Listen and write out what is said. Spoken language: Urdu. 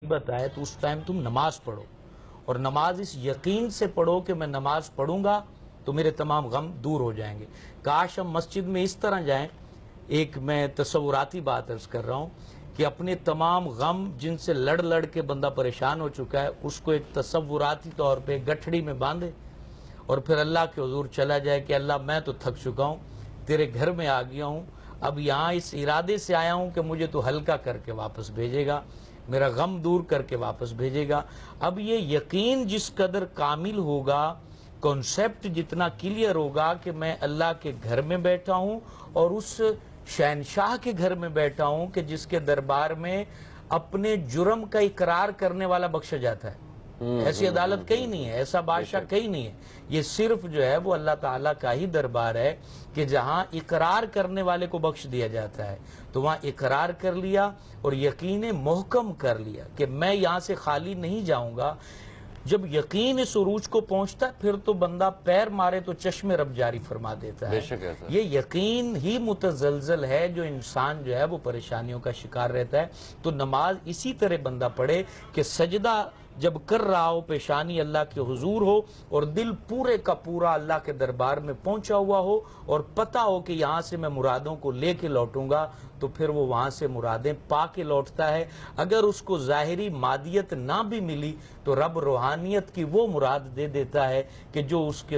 مصیبت آئے تو اس ٹائم تم نماز پڑھو، اور نماز اس یقین سے پڑھو کہ میں نماز پڑھوں گا تو میرے تمام غم دور ہو جائیں گے۔ کاش ہم مسجد میں اس طرح جائیں، ایک میں تصوراتی بات عرض کر رہا ہوں کہ اپنے تمام غم جن سے لڑ لڑ کے بندہ پریشان ہو چکا ہے اس کو ایک تصوراتی طور پہ گٹھڑی میں باندھے اور پھر اللہ کے حضور چلا جائے کہ اللہ میں تو تھک چکا ہوں، تیرے گھر میں آ گیا ہوں، اب یہاں اس ارادے سے آیا ہوں کہ مجھے تو ہلکا کر کے واپس بھیجے گا، میرا غم دور کر کے واپس بھیجے گا۔ اب یہ یقین جس قدر کامل ہوگا، کنسیپٹ جتنا کلیئر ہوگا کہ میں اللہ کے گھر میں بیٹھا ہوں اور اس شہنشاہ کے گھر میں بیٹھا ہوں کہ جس کے دربار میں اپنے جرم کا اقرار کرنے والا بخشا جاتا ہے۔ ایسی عدالت کہیں نہیں ہے، ایسا بادشاہ کہیں نہیں ہے، یہ صرف جو ہے وہ اللہ تعالیٰ کا ہی دربار ہے کہ جہاں اقرار کرنے والے کو بخش دیا جاتا ہے۔ تو وہاں اقرار کر لیا اور یقین محکم کر لیا کہ میں یہاں سے خالی نہیں جاؤں گا۔ جب یقین اس عروج کو پہنچتا ہے پھر تو بندہ پیر مارے تو چشم رب جاری فرما دیتا ہے۔ یہ یقین ہی متزلزل ہے جو انسان جو ہے وہ پریشانیوں کا شکار رہتا ہے۔ تو نماز اسی طرح بندہ پڑھے کہ سجدہ جب کر رہا ہو پیشانی اللہ کے حضور ہو اور دل پورے کا پورا اللہ کے دربار میں پہنچا ہوا ہو اور پتہ ہو کہ یہاں سے میں مرادوں کو لے کے لوٹوں گا، تو پھر وہ وہاں سے مرادیں پا کے لوٹتا ہے۔ اگر اس کو ظاہری مادیت نہ بھی ملی تو رب روحانیت کی وہ مراد دے دیتا ہے کہ جو اس کے